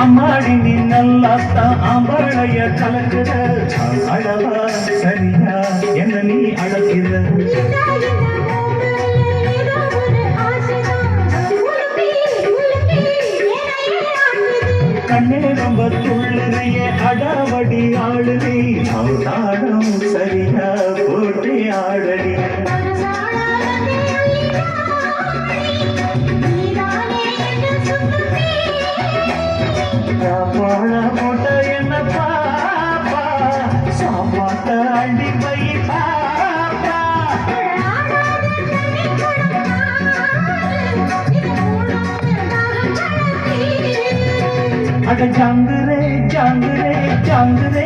அம்மாடி நீ நல்லாத்தான் ஆம்பளைய கலக்குற அழவா சரியா என்ன நீ அழகிற கண்ணே ரொம்ப துள்ளுறைய அடாவடி ஆளுதி நாடம் சரியா போட்டி ஆடடி வாழ போட்ட என்ன பாப்பா சாப்பாட்ட அண்டி பை பாப்பா அட ஜாங்குரே ஜாங்குரே ஜாங்குரே